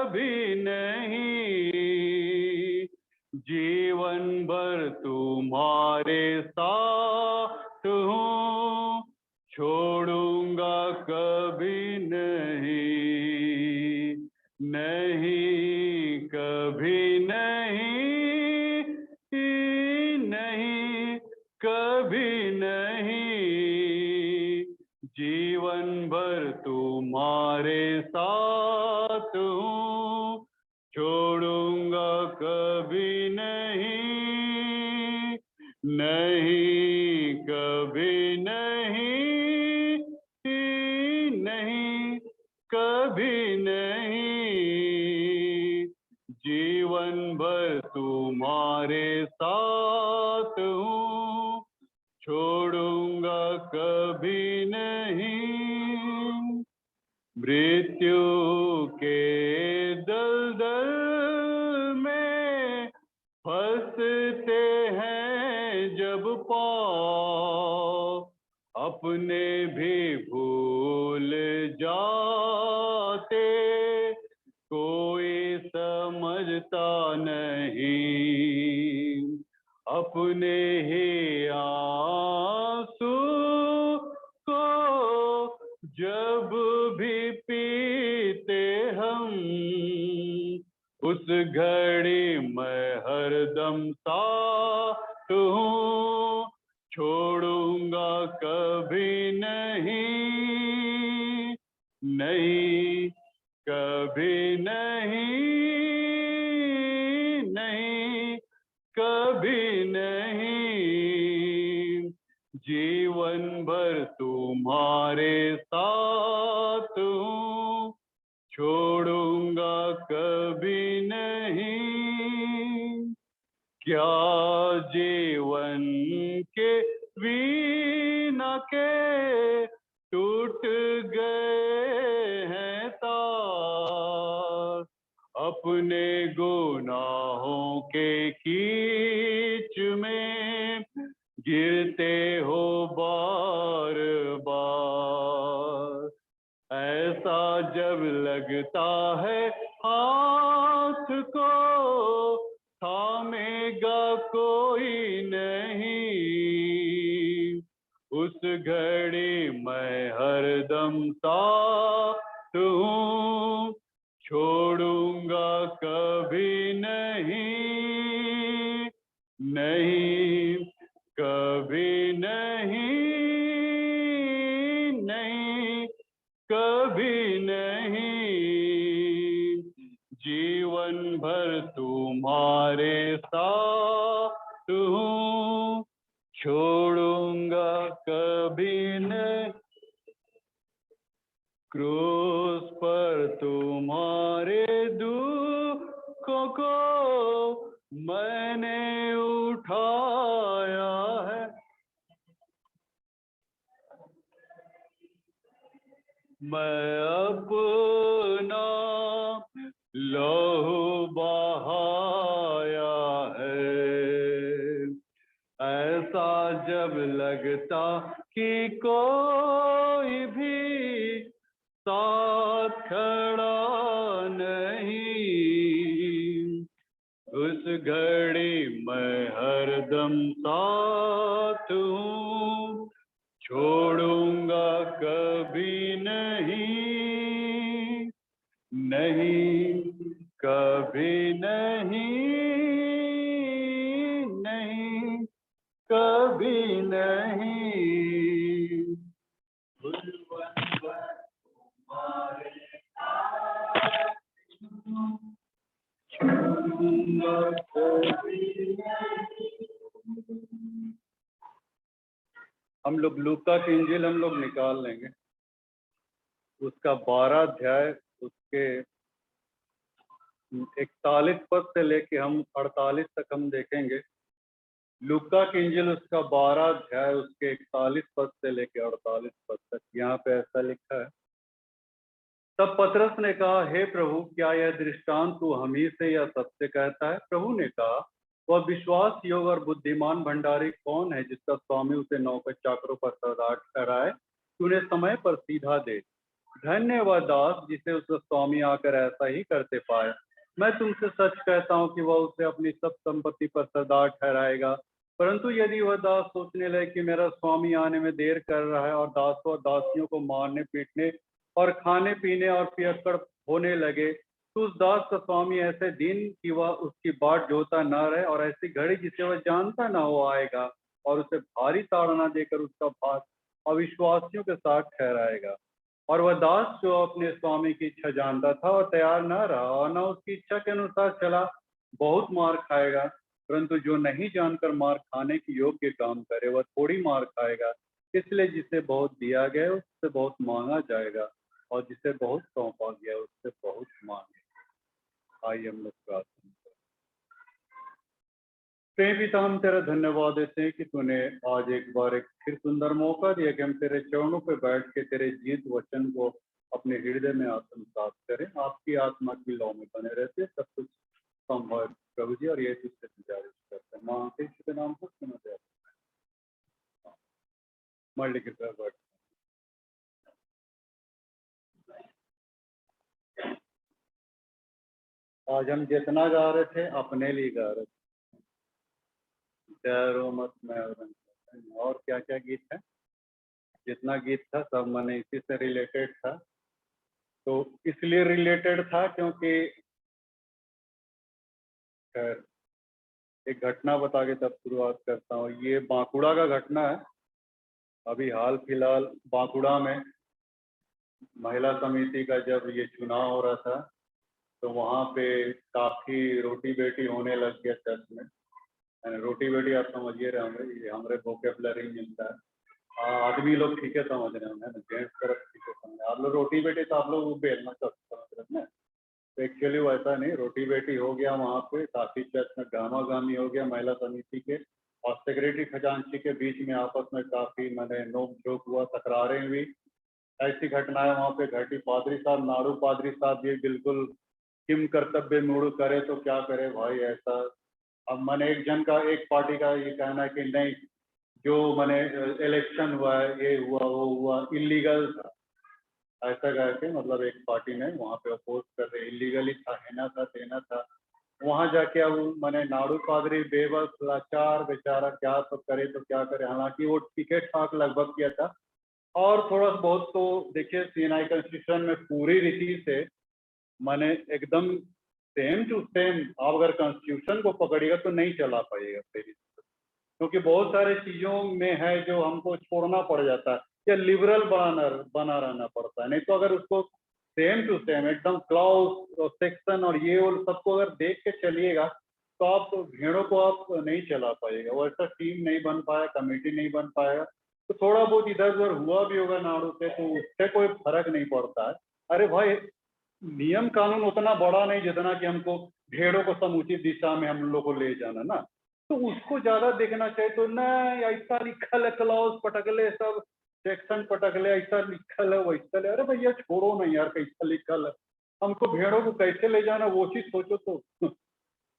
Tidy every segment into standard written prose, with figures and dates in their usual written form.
कभी नहीं, जीवन भर तुम्हारे साथ हूँ, छोड़ूंगा कभी नहीं, नहीं कभी नहीं, नहीं कभी नहीं, जीवन भर तुम्हारे साथ हूँ, छोड़ूंगा कभी नहीं, नहीं कभी नहीं, नहीं कभी नहीं, जीवन भर तुम्हारे साथ हूँ, छोड़ूंगा कभी नहीं। मृत्यु के दलदल में फंसते हैं जब पाँव, अपने भी भूल जाते, कोई समझता नहीं, अपने ही आंसू को जब भी पीते हम, उस घड़ी मैं हरदम साथ हूँ, छोड़ूंगा कभी नहीं, नहीं कभी नहीं, नहीं कभी नहीं, जीवन भर तुम्हारे साथ हूँ, छोड़ूंगा कभी नहीं। क्या जीवन के वीणा के टूट गए हैं तार, अपने गुनाहों के कीच में गिरते हो बार बार, ऐसा जब लगता है हाथ को थामेगा कोई नहीं, उस घड़ी मैं हरदम साथ हूँ, छोड़ूंगा कभी नहीं, नहीं कभी नहीं, नहीं कभी नहीं, जीवन भर तुम्हारे साथ हूँ, छोड़ूंगा कभी नहीं। क्रूस पर तुम्हारे दुखों को मैंने उठाया है, मैं अपना लहू बहाया है, ऐसा जब लगता कि कोई भी साथ खड़ा नहीं, उस घड़ी मैं हरदम साथ हूँ, छोड़ूंगा कभी नहीं, नहीं कभी नहीं, नहीं कभी नहीं, हम लोग लूका की इंजील हम लोग निकाल लेंगे, उसका 12 अध्याय उसके 41 पद से लेके हम 48 तक हम देखेंगे। लूका की इंजील उसका 12 अध्याय उसके 41 पद से लेके 48 पद तक, यहाँ पे ऐसा लिखा है। तब पतरस ने कहा, हे प्रभु, क्या यह दृष्टांत तू हम ही से या सबसे कहता है? प्रभु ने कहा, वह विश्वास योग्य और बुद्धिमान भंडारी कौन है जिसका स्वामी उसे नौकर चाकरों पर सरदार ठहराए कि उन्हें समय पर सीधा दे। धन्य वह दास जिसे उसका स्वामी आकर ऐसा ही करते पाए। मैं तुमसे सच कहता हूँ कि वह उसे अपनी सब संपत्ति पर सरदार ठहराएगा। परंतु यदि वह दास सोचने लगे कि मेरा स्वामी आने में देर कर रहा है और दासों और दासियों को मारने पीटने और खाने पीने और पियक्कड़ होने लगे, तो उस दास का स्वामी ऐसे दिन कि वह उसकी बाट जोता न रहे और ऐसी घड़ी जिसे वह जानता न हो आएगा और उसे भारी ताड़ना देकर उसका भाग अविश्वासियों के साथ ठहराएगा। और वह दास जो अपने स्वामी की इच्छा जानता था और तैयार न रहा और न उसकी इच्छा के अनुसार चला, बहुत मार खाएगा। परंतु जो नहीं जानकर मार खाने की योग्य काम करे, वह थोड़ी मार खाएगा। इसलिए जिसे बहुत दिया गया उससे बहुत मांगा जाएगा, और जिसे बहुत सौंपा गया उससे बहुत मांगे। आइए हम लोग प्रार्थना करें। प्रेम पिता, हम तेरा धन्यवाद देते हैं कि तूने आज एक बार एक फिर सुंदर मौका दिया कि हम तेरे चरणों पर बैठ के तेरे जीत वचन को अपने हृदय में आत्मसात करें। आपकी आत्मा की लौ में बने रहते सब कुछ संभव प्रभु जी, और ये तुझसे गुजारिश करते हैं माँ के नाम को सुना दे। मल्टी के तरफ बैठ। आज हम जितना गा रहे थे अपने लिए गा रहे थे। डरो मत मैं और क्या क्या गीत है, जितना गीत था सब मैंने इसी से रिलेटेड था। तो इसलिए रिलेटेड था क्योंकि एक घटना बता के तब शुरुआत करता हूँ। ये बांकुड़ा का घटना है। अभी हाल फिलहाल बांकुड़ा में महिला समिति का जब ये चुनाव हो रहा था, तो वहाँ पे काफी रोटी बेटी होने लग गया चर्च में। रोटी बेटी आप समझिए रहे होंगे, ये हमारे वोकेबलरी मिलता है। आदमी लोग ठीक है समझ रहे होंगे ना, जेंट्स तरफ ठीक है समझ। आप लोग रोटी बेटी तो आप लोग बेलना समझ रहे हैं। तो एक्चुअली वैसा नहीं, रोटी बेटी हो गया वहाँ पे, काफी चर्च में गामा गामी हो गया महिला समिति के और सेक्रेटरी खजांची के बीच में आपस में काफी मैंने नोक झोंक हुआ, तकरारें हुई। ऐसी घटनाएं वहाँ पे घटी। पादरी साहब, नाड़ू पादरी साहब भी बिल्कुल किम कर्तव्य मूड करे तो क्या करे भाई ऐसा। अब मैंने एक जन का, एक पार्टी का ये कहना है कि नहीं, जो मैंने इलेक्शन हुआ है, ये हुआ वो हुआ, इलीगल था। ऐसा करके मतलब एक पार्टी ने वहाँ पे अपोज कर रहे, इलीगली था, हैना था, देना था। वहां जाके अब मैंने नाड़ू पादरी बेबस लाचार बेचारा, क्या तो करे तो क्या करे। हालांकि वो टिकट ठाक लगभग किया था और थोड़ा बहुत तो देखिए सीएनआई कॉन्स्टिट्यूशन में पूरी रीति से मैंने एकदम सेम टू सेम, आप अगर कॉन्स्टिट्यूशन को पकड़िएगा तो नहीं चला पाइएगा फिर, क्योंकि बहुत सारे चीजों में है जो हमको छोड़ना पड़ जाता है या लिबरल बना रहना पड़ता है। नहीं तो अगर उसको सेम टू सेम एकदम क्लाउज और सेक्शन और ये और सबको अगर देख के चलिएगा तो आप भेड़ों को आप नहीं चला पाएगा। वो ऐसा टीम नहीं बन पाया, कमेटी नहीं बन पाएगा। तो थोड़ा बहुत इधर उधर हुआ भी होगा नाड़ू से, तो उससे कोई फर्क नहीं पड़ता है। अरे भाई, नियम कानून उतना बड़ा नहीं जितना कि हमको भेड़ों को समुचित दिशा में हम लोग को ले जाना ना, तो उसको ज्यादा देखना चाहिए। तो नहीं, ऐसा लिखल है क्लॉज पटकले, सब सेक्शन पटकले, ऐसा लिखल है वैसा ले। अरे भैया छोड़ो ना यार, कैसा लिखल है, हमको भेड़ों को कैसे ले जाना वो चीज सोचो।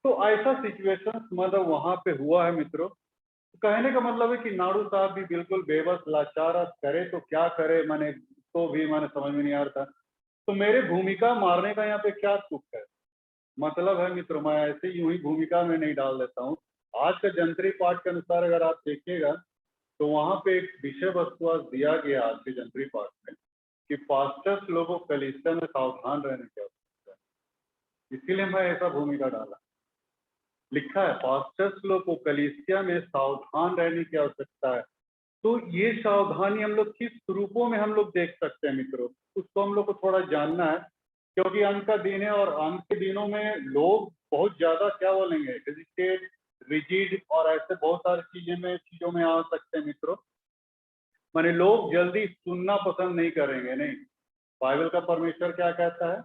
तो ऐसा सिचुएशन मतलब वहां पे हुआ है मित्रों। कहने का मतलब है कि नाड़ू साहब भी बिल्कुल बेबस लाचार, करे तो क्या करे, मैंने तो भी मैंने समझ में नहीं आ रहा था। तो मेरे भूमिका मारने का यहाँ पे क्या तुक है, मतलब है मित्रों, मैं ऐसे यूं ही भूमिका में नहीं डाल देता हूँ। आज का जंतरी पाठ के अनुसार अगर आप देखिएगा तो वहां पे एक विषय वस्तु आज दिया गया आज के जंतरी पाठ में कि पास्टर्स लोगों को कलीसिया में सावधान रहने की आवश्यकता है। इसीलिए मैं ऐसा भूमिका डाला। लिखा है पास्टर्स लोग को कलीसिया में सावधान रहने की आवश्यकता है। तो ये सावधानी हम लोग किस रूपों में हम लोग देख सकते हैं मित्रों, उसको हम लोग को थोड़ा जानना है। क्योंकि अंत का दिन है और अंत के दिनों में लोग बहुत ज्यादा क्या बोलेंगे, हेजिटेट, रिजिड और ऐसे बहुत सारी चीजों में आ सकते हैं मित्रों। माने लोग जल्दी सुनना पसंद नहीं करेंगे। नहीं, बाइबल का परमेश्वर क्या कहता है,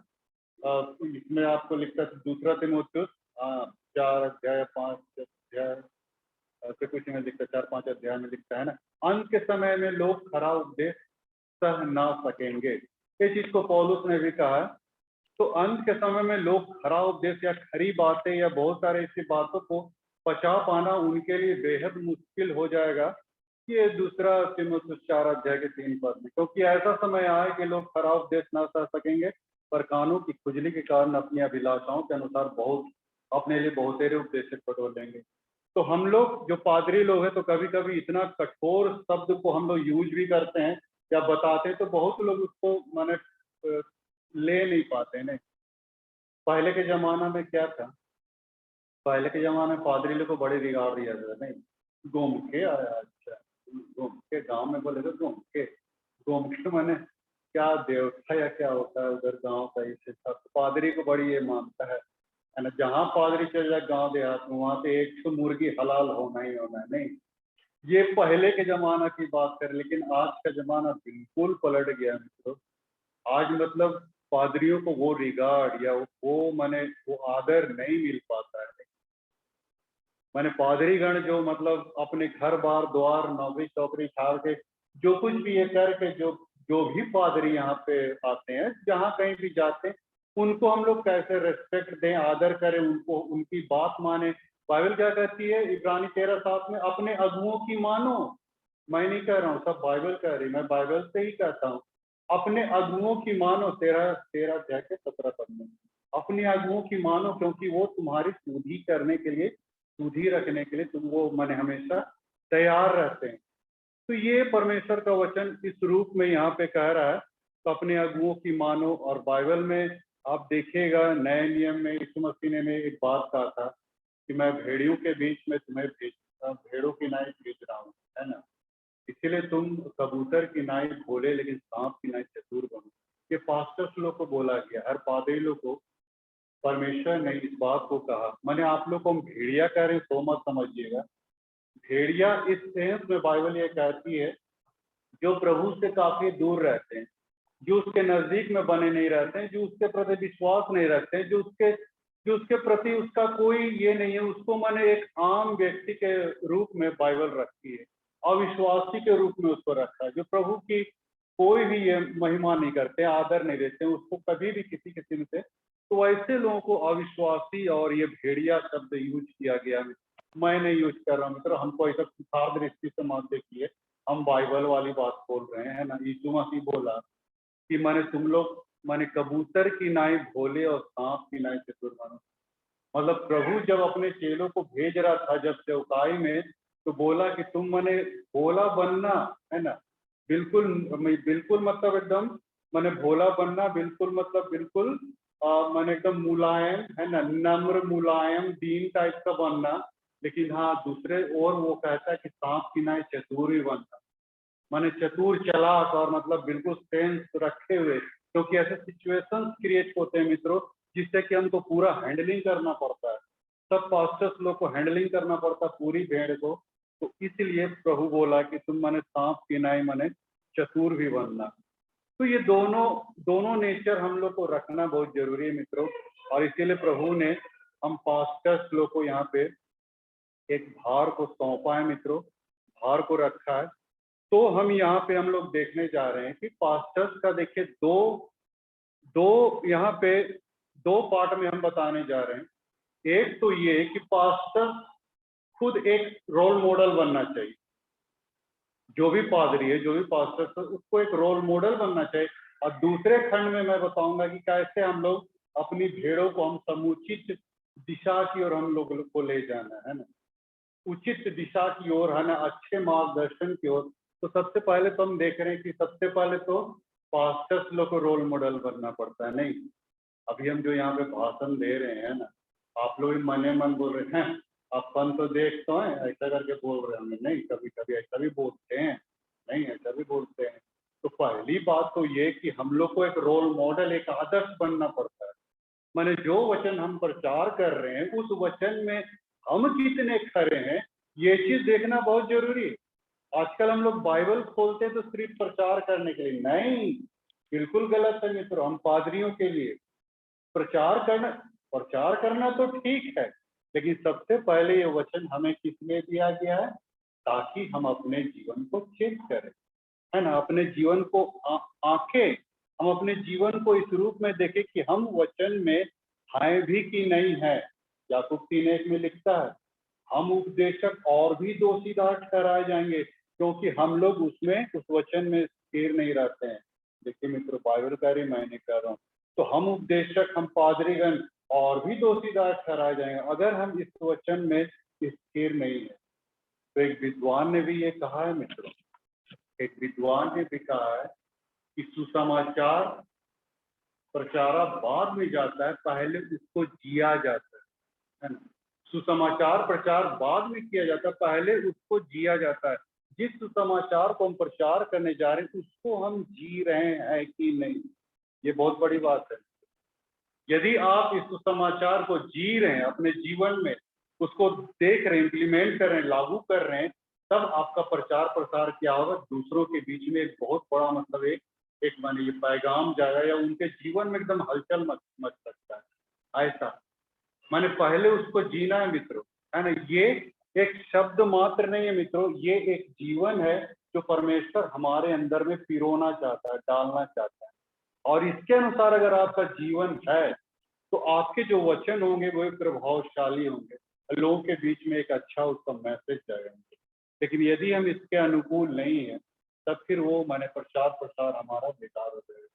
इसमें आपको लिखता है दूसरा तीमुथियुस 4 अध्याय 5 अध्याय ऐसे कुछ में लिखता है, 4-5 अध्याय में लिखता है ना, अंत के समय में लोग खरा उपदेश सह ना सकेंगे। इस चीज को पौलुस ने भी कहा है। तो अंत के समय में लोग खरा उपदेश या खरी बातें या बहुत सारे ऐसी बातों को पचा पाना उनके लिए बेहद मुश्किल हो जाएगा। ये दूसरा तीमुथियुस 4 अध्याय के 3 पद में, क्योंकि ऐसा समय आए कि लोग खरा उपदेश न सह सकेंगे, पर कानों की खुजली के कारण अपनी अभिलाषाओं के अनुसार बहुत अपने लिए बहुतेरे उपदेशक बटोर। तो हम लोग जो पादरी लोग हैं तो कभी कभी इतना कठोर शब्द को हम लोग यूज भी करते हैं या बताते हैं, तो बहुत लोग उसको माने ले नहीं पाते। नहीं, पहले के जमाना में क्या था, पहले के जमाने में पादरी लोग को बड़े रिगार्ड दिया जाता था। नहीं, घूम के आया, अच्छा घूम के, गाँव में बोले तो घूम के माने क्या देवता या क्या होता है उधर गाँव का, इसे सब पादरी को बड़ी ये मानता है ना। जहाँ पादरी चल जाए गाँव देहात में, वहाँ पे एक तो मुर्गी हलाल होना ही होना है। नहीं, ये पहले के जमाना की बात कर, लेकिन आज का जमाना बिल्कुल पलट गया मित्रों। आज मतलब पादरियों को वो रिगार्ड या वो माने वो आदर नहीं मिल पाता है। माने पादरीगण जो मतलब अपने घर बार द्वार नौकरी चौकरी छाड़ के जो कुछ भी ये करके जो जो भी पादरी यहाँ पे आते हैं, जहाँ कहीं भी जाते हैं, उनको हम लोग कैसे रेस्पेक्ट दें, आदर करें, उनको उनकी बात माने। बाइबल क्या कहती है इब्रानी 13:7 में, अपने अगुओं की मानो। मैं नहीं कह रहा हूँ, सब बाइबल कह रही, मैं बाइबल से ही कहता हूँ। अपने अगुओं की मानो, 13 अध्याय के 17 पद में, अपने अगुओं की मानो, क्योंकि वो तुम्हारी सुधि करने के लिए, सुधि रखने के लिए तुम वो माने हमेशा तैयार रहते हैं। तो ये परमेश्वर का वचन इस रूप में यहाँ पे कह रहा है, तो अपने अगुओं की मानो। और बाइबल में आप देखिएगा नए नियम में यीशु मसीह ने एक बात कहा था कि मैं भेड़ियों के बीच में तुम्हें भेड़ों की नाई भेज रहा हूँ, है ना। इसीलिए तुम कबूतर की नाई भोले लेकिन सांप की नाई चतुर बनो। ये पास्टर्स लोग को बोला गया, हर पादरी लोग को परमेश्वर ने इस बात को कहा। मैंने आप लोग को हम भेड़िया कह रहे हैं तो मत समझिएगा। भेड़िया इस सेंस में बाइबल ये कहती है जो प्रभु से काफी दूर रहते हैं, जो उसके नजदीक में बने नहीं रहते हैं, जो उसके प्रति विश्वास नहीं रखते हैं, जो उसके प्रति उसका कोई ये नहीं है, उसको मैंने एक आम व्यक्ति के रूप में बाइबल रखती है, अविश्वासी के रूप में उसको रखा है, जो प्रभु की कोई भी ये महिमा नहीं करते, आदर नहीं देते, उसको कभी भी किसी किस्म से। तो ऐसे लोगों को अविश्वासी और ये भेड़िया शब्द यूज किया गया है। मैं नहीं यूज कर रहा हूँ मित्र, हमको ऐसा सुधार दृष्टि से मत देखिए, हम बाइबल वाली बात बोल रहे हैं ना। यीशु मसीह बोला कि माने कबूतर की नाई भोले और सांप की नाई चतुर बनो। मतलब प्रभु जब अपने चेलों को भेज रहा था जब सेवकाई में, तो बोला कि तुम माने भोला बनना, है ना। बिल्कुल बिल्कुल मतलब एकदम माने भोला बनना, बिल्कुल मतलब बिल्कुल माने एकदम मुलायम, है ना, नम्र मुलायम दीन टाइप का बनना। लेकिन हाँ, दूसरे और वो कहता है कि सांप की नाई चतुर ही बनना, माने चतुर चालाक और मतलब बिल्कुल सेंस रखे हुए, क्योंकि ऐसे सिचुएशंस क्रिएट होते हैं मित्रों जिससे कि हमको पूरा हैंडलिंग करना पड़ता है। सब पास्टर्स लोग को हैंडलिंग करना पड़ता है पूरी भेड़ को। तो इसलिए प्रभु बोला कि तुम माने सांप की नाई माने चतुर भी बनना। तो ये दोनों दोनों नेचर हम लोग को रखना बहुत जरूरी है मित्रों। और इसीलिए प्रभु ने हम पास्टर्स लोग को यहाँ पे एक भार को सौंपा है मित्रों, भार को रखा है। तो हम यहाँ पे हम लोग देखने जा रहे हैं कि पास्टर्स का देखिए दो दो यहाँ पे दो पार्ट में हम बताने जा रहे हैं। एक तो ये कि पास्टर खुद एक रोल मॉडल बनना चाहिए, जो भी पादरी है, जो भी पास्टर है, उसको एक रोल मॉडल बनना चाहिए। और दूसरे खंड में मैं बताऊंगा कि कैसे हम लोग अपनी भेड़ों को हम समुचित दिशा की ओर हम लोग को ले जाना है ना, उचित दिशा की ओर, है ना, अच्छे मार्गदर्शन की ओर। तो सबसे पहले तो हम देख रहे हैं कि सबसे पहले तो पास्टर्स लोग को रोल मॉडल बनना पड़ता है। नहीं, अभी हम जो यहाँ पे भाषण दे रहे हैं ना, आप लोग मने मन बोल रहे हैं अपन तो देख तो हैं ऐसा करके बोल रहे होंगे। नहीं, कभी कभी ऐसा भी बोलते हैं, नहीं ऐसा भी बोलते हैं। तो पहली बात तो ये कि हम लोग को एक रोल मॉडल, एक आदर्श बनना पड़ता है। माने जो वचन हम प्रचार कर रहे हैं उस वचन में हम कितने खरे हैं, ये चीज देखना बहुत जरूरी है। आजकल हम लोग बाइबल खोलते हैं तो सिर्फ प्रचार करने के लिए नहीं, बिल्कुल गलत है मित्रों। हम पादरियों के लिए प्रचार करना तो ठीक है, लेकिन सबसे पहले ये वचन हमें किस लिए दिया गया है, ताकि हम अपने जीवन को चेक करें, है ना, अपने जीवन को आंखें, हम अपने जीवन को इस रूप में देखें कि हम वचन में हैं भी कि नहीं है। याकूब 3:1 में लिखता है हम उपदेशक और भी दोषीदार ठहराए जाएंगे क्योंकि हम लोग उसमें उस वचन में स्थिर नहीं रहते हैं। देखिए मित्रों, बाइबल कह रही, मैं नहीं कह रहा हूँ। तो हम उपदेशक, हम पादरीगण और भी दोषीदार ठहराए जाएंगे अगर हम इस वचन में स्थिर नहीं है। तो एक विद्वान ने भी ये कहा है मित्रों, एक विद्वान ने भी कहा है कि सुसमाचार प्रचारा बाद में जाता है, पहले उसको जिया जाता है ना। सुसमाचार प्रचार बाद में किया जाता है, पहले उसको जिया जाता है। जिस सुसमाचार को हम प्रचार करने जा रहे हैं उसको हम जी रहे हैं कि नहीं, ये बहुत बड़ी बात है। यदि आप इस सुसमाचार को जी रहे हैं अपने जीवन में, उसको देख रहे हैं, इम्प्लीमेंट कर रहे हैं, लागू कर रहे हैं, तब आपका प्रचार प्रसार क्या होगा, दूसरों के बीच में एक बहुत बड़ा मतलब एक माने ये पैगाम जाएगा या उनके जीवन में एकदम हलचल मच सकता है। ऐसा माने पहले उसको जीना है मित्रों, है ना। ये एक शब्द मात्र नहीं है मित्रों, ये एक जीवन है जो परमेश्वर हमारे अंदर में पिरोना चाहता है, डालना चाहता है। और इसके अनुसार अगर आपका जीवन है तो आपके जो वचन होंगे वो एक प्रभावशाली होंगे, लोगों के बीच में एक अच्छा उसका मैसेज जाएगा। लेकिन यदि हम इसके अनुकूल नहीं है तब फिर वो माने प्रचार प्रसार हमारा बेकार हो जाएगा।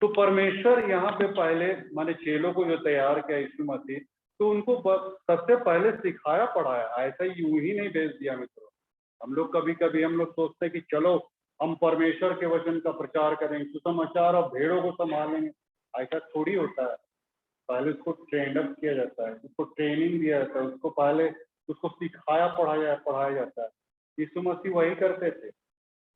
तो परमेश्वर यहाँ पे पहले माने चेलों को जो तैयार किया यीशु मसीह, तो उनको सबसे पहले सिखाया पढ़ाया, ऐसा यूं ही नहीं भेज दिया मित्रों। हम लोग कभी कभी हम लोग सोचते हैं कि चलो हम परमेश्वर के वचन का प्रचार करेंगे, सुसमाचार और भेड़ों को संभालेंगे। ऐसा थोड़ी होता है। पहले उसको ट्रेंड अप किया जाता है, उसको ट्रेनिंग दिया जाता है, उसको पहले उसको सिखाया पढ़ाया जाता है। यीशु मसीह वही करते थे,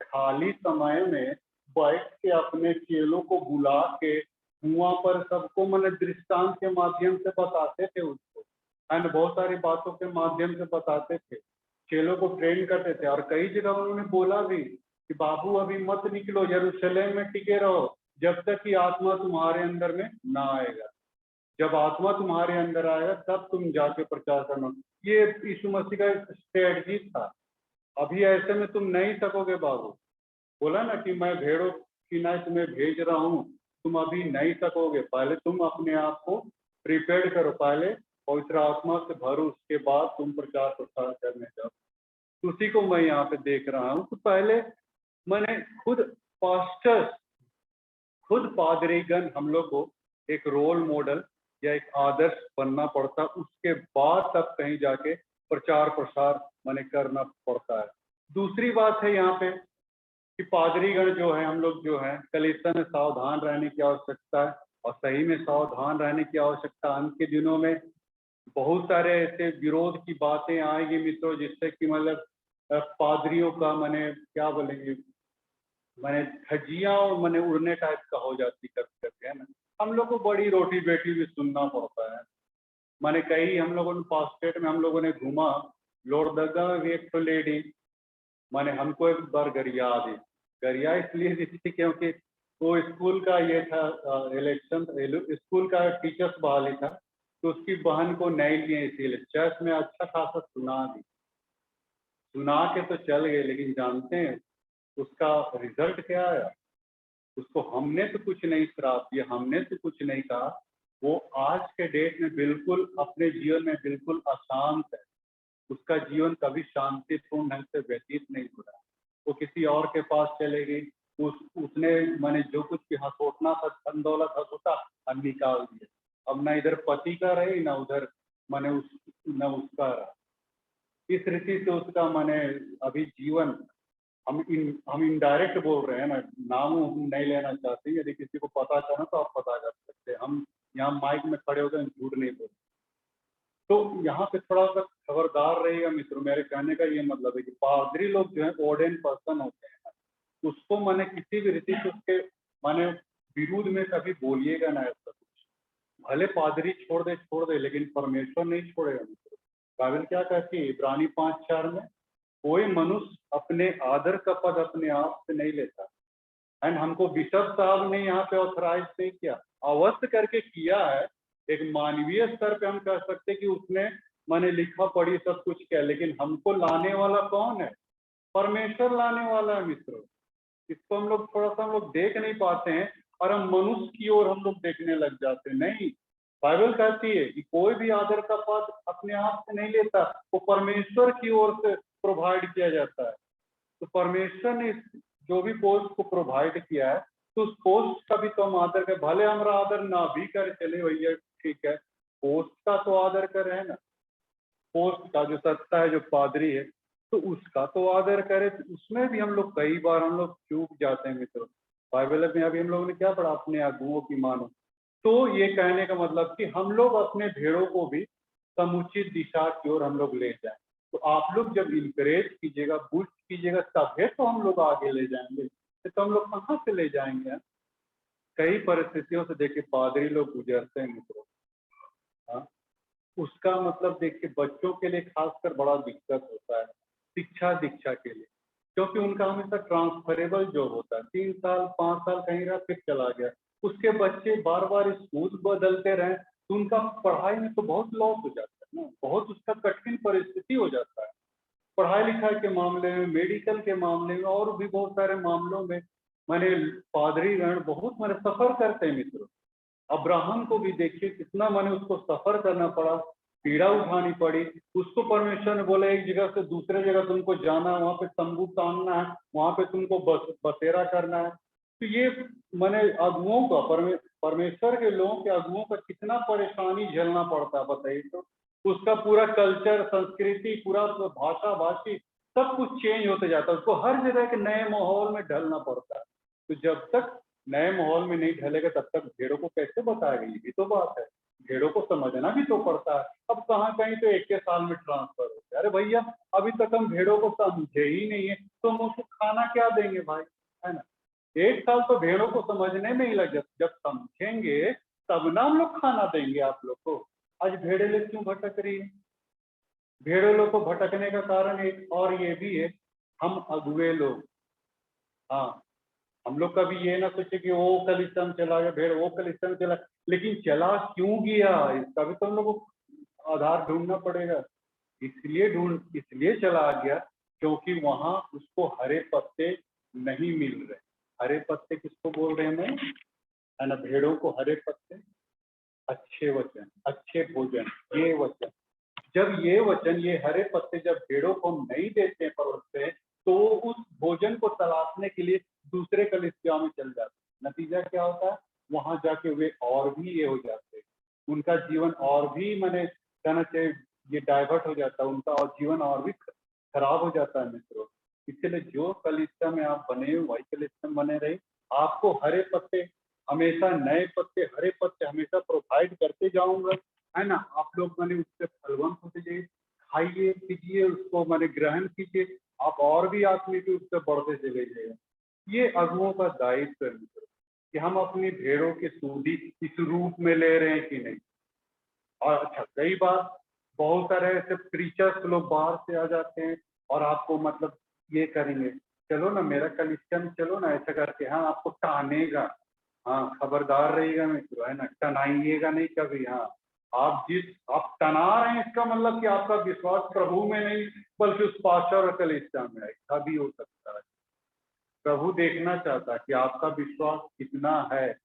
खाली समय में बैठ के अपने चेलों को बुला के कुआं पर सबको मतलब दृष्टांत के माध्यम से बताते थे उसको, एंड बहुत सारी बातों के माध्यम से बताते थे, चेलों को ट्रेन करते थे। और कई जगह उन्होंने बोला भी कि बाबू अभी मत निकलो, यरूशलेम में टिके रहो जब तक कि आत्मा तुम्हारे अंदर में ना आएगा। जब आत्मा तुम्हारे अंदर आएगा तब तुम जाके प्रचार करना। ये यीशु मसीह का स्ट्रेटजी था। अभी ऐसे में तुम नहीं सकोगे बाबू, बोला ना कि मैं भेड़ों की नाई तुम्हें भेज रहा हूँ, तुम अभी नहीं सकोगे, पहले तुम अपने आप को प्रिपेयर करो, पहले पवित्र आत्मा से भरो, उसके बाद तुम प्रचार प्रसार करने जाओ। उसी को मैं यहाँ पे देख रहा हूँ। तो पहले मैंने खुद पास्टर्स, खुद पादरीगण हम लोग को एक रोल मॉडल या एक आदर्श बनना पड़ता, उसके बाद तब कहीं जाके प्रचार प्रसार मैंने करना पड़ता है। दूसरी बात है यहाँ पे कि पादरीगण जो है, हम लोग जो है कलीसिया में सावधान रहने की आवश्यकता है, और सही में सावधान रहने की आवश्यकता। अंत के दिनों में बहुत सारे ऐसे विरोध की बातें आएंगी मित्रों, जिससे कि मतलब पादरियों का मैंने क्या बोलेंगे, मैंने धज्जियां और मैंने उड़ने टाइप का हो जाती करते करते, है ना। हम लोग को बड़ी रोटी बेटी भी सुनना पड़ता है। मैंने कई हम लोगों ने पास्टेट में हम लोगों ने घूमा, लोहरदगा में भी एक तो लेडी, मैंने हमको एक बार गरिया दी। गरिया इसलिए दी थी क्योंकि वो स्कूल का ये था, इलेक्शन स्कूल का टीचर्स बहाली था, तो उसकी बहन को नहीं लिए, इसीलिए चर्च में अच्छा खासा सुना दी। सुना के तो चल गए, लेकिन जानते हैं उसका रिजल्ट क्या आया? उसको हमने तो कुछ नहीं श्राप दिया, हमने तो कुछ नहीं कहा, वो आज के डेट में बिल्कुल अपने जीवन में बिल्कुल अशांत है। उसका जीवन कभी शांतिपूर्ण ढंग से व्यतीत नहीं हो रहा। वो किसी और के पास चले गई, उसने मैंने जो कुछ भी हंसोटना था, धन दौलत हंसोटा, अब निकाल दिया। अब ना इधर पति का रही ना उधर मैंने न उसका रहा। इस रीति से उसका मैंने अभी जीवन, हम इनडायरेक्ट बोल रहे हैं ना, नाम हम नहीं लेना चाहते। यदि किसी को पता चला तो आप पता कर सकते हैं, हम यहाँ माइक में खड़े होकर झूठ नहीं बोलते। तो यहाँ पे थोड़ा सा खबरदार रहेगा मित्रों। मेरे कहने का ये मतलब है कि पादरी लोग जो है ऑर्डेन पर्सन होते हैं, उसको मैंने किसी भी रीति से उसके माने विरुद्ध में कभी बोलिएगा ना ऐसा कुछ। भले पादरी छोड़ दे लेकिन परमेश्वर नहीं छोड़ेगा मित्रों। बाइबल क्या कहती है इब्रानी 5:4 में, कोई मनुष्य अपने आदर का पद अपने आप से नहीं लेता। एंड हमको बिशप साहब ने यहाँ पे ऑथराइज नहीं किया, अवश्य करके किया है। एक मानवीय स्तर पे हम कह सकते कि उसने मैंने लिखा पढ़ी सब कुछ किया, लेकिन हमको लाने वाला कौन है? परमेश्वर लाने वाला है मित्रों। इसको हम लोग थोड़ा सा हम लोग देख नहीं पाते हैं, और हम मनुष्य की ओर हम लोग देखने लग जाते हैं। नहीं, बाइबल कहती है कि कोई भी आदर का पद अपने आप से नहीं लेता, वो परमेश्वर की ओर से प्रोवाइड किया जाता है। तो परमेश्वर ने जो भी पोस्ट को प्रोवाइड किया है, तो उस पोस्ट का भी तो हम आदर करें, भले हमारा आदर ना भी करे चले भैया ठीक है, पोस्ट का तो आदर करें है ना, पोस्ट का जो सत्ता है, जो पादरी है, तो उसका तो आदर करे। तो उसमें भी हम लोग कई बार हम लोग चूक जाते हैं मित्रों। बाइबल में अभी हम लोगों ने क्या पढ़ा, अपने अगुओं की मानो। तो ये कहने का मतलब कि हम लोग अपने भेड़ों को भी समुचित दिशा की ओर हम लोग ले जाएं। तो आप लोग जब इंकरेज कीजिएगा, बूस्ट कीजिएगा, तभी तो हम लोग आगे ले जाएंगे। तो हम लोग कहाँ से ले जाएंगे? कई परिस्थितियों से देखिए पादरी लोग गुजरते हैं मित्रों। हाँ, उसका मतलब देखिए बच्चों के लिए खासकर बड़ा दिक्कत होता है, शिक्षा दीक्षा के लिए, क्योंकि उनका हमेशा ट्रांसफरेबल जॉब होता है। 3 साल 5 साल कहीं रहा फिर चला गया, उसके बच्चे बार बार स्कूल बदलते रहे, तो उनका पढ़ाई में तो बहुत लॉस हो जाता है ना, बहुत उसका कठिन परिस्थिति हो जाता है। पढ़ाई लिखाई के मामले में, मेडिकल के मामले में, और भी बहुत सारे मामलों में मैंने पादरीगण बहुत मैंने सफर करते हैं मित्रों। अब्राहम को भी देखिए कितना मैंने उसको सफर करना पड़ा, पीड़ा उठानी पड़ी। उसको परमेश्वर ने बोला एक जगह से दूसरे जगह तुमको जाना है, वहां पे तंबू तानना है, वहां पे तुमको बसेरा करना है। तो ये मैंने अगुओं का परमेश्वर के लोगों के अगुओं का कितना परेशानी झेलना पड़ता है बताइए। तो उसका पूरा कल्चर, संस्कृति, पूरा भाषा भाषी सब कुछ चेंज होते जाता है, उसको हर जगह के नए माहौल में ढलना पड़ता है। तो जब तक नए माहौल में नहीं ढलेगा तब तक भेड़ों को कैसे बताएगा, ये भी तो बात है। भेड़ों को समझना भी तो पड़ता है। अब कहाँ कहीं तो एक के साल में ट्रांसफर होते हैं। अरे भैया अभी तक हम भेड़ों को समझे ही नहीं है, तो हम उसको खाना क्या देंगे भाई, है ना? 1 साल तो भेड़ों को समझने में ही लग जाता, जब समझेंगे तब ना हम लोग खाना देंगे आप लोग को। आज भेड़े लोग क्यों भटक रही है? भेड़ों लोग को भटकने का कारण एक और ये भी है, हम अगुए लोग। हाँ, हम लोग कभी ये ना सोचे कि वो कलिसिया चला गया भेड़, वो कलिसिया चला, लेकिन चला क्यों गया इसका भी तो हम लोग को आधार ढूंढना पड़ेगा। इसलिए चला गया क्योंकि वहां उसको हरे पत्ते नहीं मिल रहे। हरे पत्ते किसको बोल रहे हैं, है ना? भेड़ों को हरे पत्ते, अच्छे वचन, अच्छे भोजन, ये वचन। जब ये वचन, ये हरे पत्ते जब भेड़ों को हम नहीं देते हैं, परोसते हैं, तो उस भोजन को तलाशने के लिए दूसरे कलिसिया में चल जाते हैं। नतीजा क्या होता है, वहां जाके वे और भी ये हो जाते हैं, उनका जीवन और भी मैंने कहना चाहिए ये डाइवर्ट हो जाता है, उनका और जीवन और भी खराब हो जाता है मित्रों। इसलिए जो कलिसिया में आप बने वही कलिसिया में बने रहे। आपको हरे पत्ते हमेशा, नए पत्ते, हरे पत्ते हमेशा प्रोवाइड करते जाऊंगा, है ना? आप लोग मैंने उससे फलवंत होते जाइए, खाइए पीजिए, उसको मैंने ग्रहण कीजिए, आप और भी आत्मिक रूप से बढ़ते चले जाइए। ये अगुओं का दायित्व है मित्रों, कि हम अपनी भेड़ों की सूधी इस रूप में ले रहे हैं कि नहीं। और अच्छा, कई बार बहुत सारे ऐसे प्रीचर्स लोग बाहर से आ जाते हैं और आपको मतलब ये करेंगे, चलो ना मेरा कलिसिया में चलो ना, ऐसा करके हाँ आपको टानेगा। हाँ, खबरदार रहिएगा मित्रों, है ना? टनाइएगा नहीं कभी। हाँ, आप तना रहे हैं इसका मतलब कि आपका विश्वास प्रभु में नहीं बल्कि उस पास्टर और कलीसिया में है, ऐसा भी हो सकता है। प्रभु देखना चाहता है कि आपका विश्वास कितना है,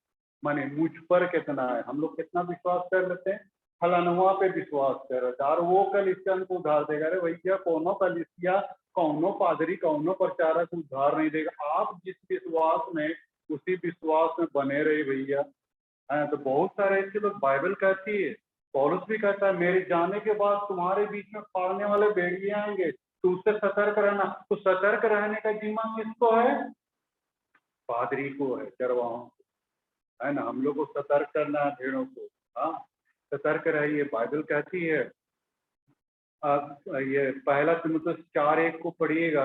माने मुझ पर कितना है। हम लोग कितना विश्वास कर लेते हैं, फलानुआ पे विश्वास कर रहे थे और वो कलिसिया को उधार देगा। अरे भैया कौनो कलिसिया, कौनो पादरी, कौनो प्रचारक उधार नहीं देगा। आप जिस विश्वास में, उसी विश्वास में बने रहे भैया। है तो बहुत सारे ऐसे लोग, बाइबल कहती है, पौलुस भी कहता है, मेरे जाने के बाद तुम्हारे बीच में फाड़ने वाले भेड़िए आएंगे, तो उससे सतर्क रहना। तो सतर्क रहने का जिम्मा किसको है? पादरी को है, चरवाहों को, है ना? हम लोग को सतर्क करना है भेड़ों को। हाँ, सतर्क रहिए। बाइबल कहती है, ये पहला तिमुथियुस 4:1 को पढ़िएगा,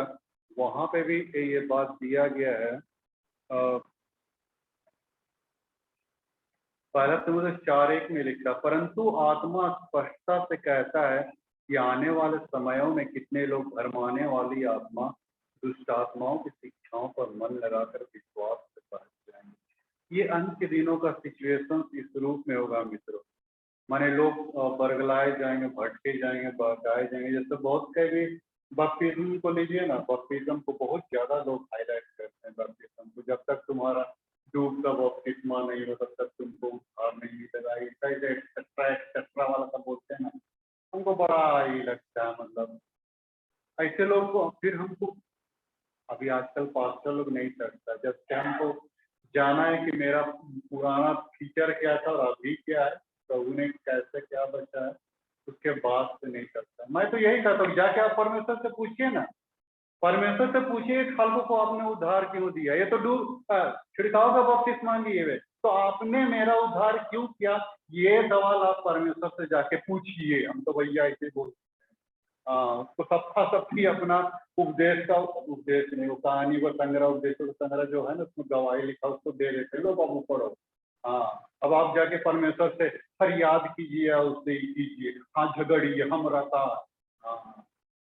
वहां पे भी ये बात दिया गया है। पहला तिमुथियुस 4:1 में लिखा, परंतु आत्मा स्पष्टता से कहता है कि आने वाले समयों में कितने लोग भरमाने वाली आत्मा, दुष्ट आत्माओं की शिक्षाओं पर मन लगाकर विश्वास से बहक जाएंगे। ये अंत के दिनों का सिचुएशन इस रूप में होगा मित्रों। माने लोग बरगलाए जाएंगे, भटके जाएंगे, बहकाए जाएंगे। जैसे बहुत कभी बपतिस्म को लीजिए ना, बपतिस्म को बहुत ज्यादा लोग हाईलाइट करते हैं। बपतिस्म को जब तक तुम्हारा डूब का बपतिस्मा नहीं हो तब तक तुमको उद्धार नहीं मिलेगा, एक्सेट्रा एक्सेट्रा वाला सब बोलते हैं ना, हमको बड़ा ही लगता है। मतलब ऐसे लोग को फिर हमको आजकल पास्टर लोग नहीं चढ़ता। जब से हमको जाना है कि मेरा पुराना फीचर क्या था और अभी क्या है, प्रभु ने कैसे क्या बचा है, उसके बाद से नहीं करता। मैं तो यही कहता हूँ, जाके आप परमेश्वर से पूछिए ना, परमेश्वर से पूछिए खालकों को आपने उद्धार क्यों दिया। ये तो छिड़काव का बपतिस्मा लिए हुए, तो आपने मेरा उद्धार क्यों किया, ये सवाल आप परमेश्वर से जाके पूछिए। हम तो भैया ऐसे बोल उसको सबका सबकी अपना उपदेश का उपदेश नहीं, वो कहानी का संग्रह, उपदेशों का संग्रह जो है ना, उसमें गवाही लिखा उसको दे देते लो बाबू पढ़ो। अब आप जाके परमेश्वर से फरियाद कीजिए, उससे कीजिए, झगड़िए हमरा का,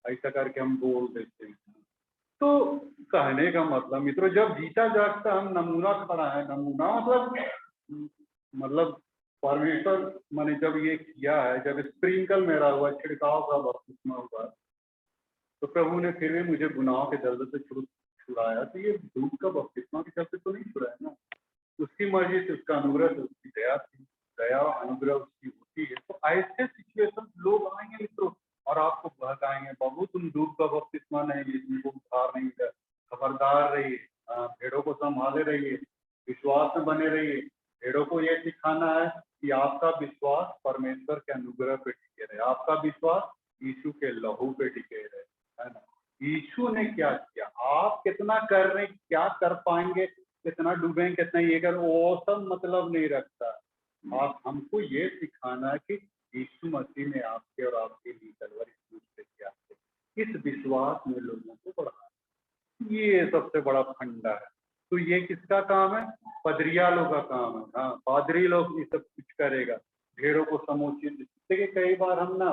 ऐसा करके हम बोल देते हैं। तो कहने का मतलब मित्रों, जब जीता जागता हम नमूना खड़ा है, नमूना मतलब परमेश्वर मैंने जब ये किया है, जब स्प्रिंकल मेरा हुआ, छिड़काव का बपतिस्मा हुआ, तो प्रभु ने फिर भी मुझे गुनाहों के दर्द से छुड़ाया। तो ये दूध का बपतिस्मा के चलते तो नहीं छुड़ाया ना, उसकी मर्जी से, उसका अनुग्रह से, उसकी दया थी, दया अनुग्रह उसकी होती है। तो ऐसे सिचुएशन लोग आएंगे मित्रों और आपको बहकाएंगे, बाबू तुम दूध का बपतिस्मा नहीं लिए, तुमको उद्धार नहीं मिला, खबरदार रहिए, भेड़ों को संभाले रहिए, विश्वास में बने रहिए। भेड़ों को ये सिखाना है कि आपका विश्वास परमेश्वर के अनुग्रह पे टिके रहे, आपका विश्वास यीशु के लहू पे टिके रहे, है ना। यीशु ने क्या किया, आप कितना कर रहे, क्या कर पाएंगे, कितना डूबेंगे, कितना ये कर, वो सब मतलब नहीं रखता। आप हमको ये सिखाना है कि यीशु मसीह ने आपके और आपके लिए कलवरी क्रूस पे किया, इस विश्वास में लोगों को बढ़ाना, ये सबसे बड़ा फंडा है। तो ये किसका काम है, पदरिया लोग का काम है। हाँ, पादरी लोग ये सब कुछ करेगा, भेड़ों को समुचित। देखिए कई बार हम ना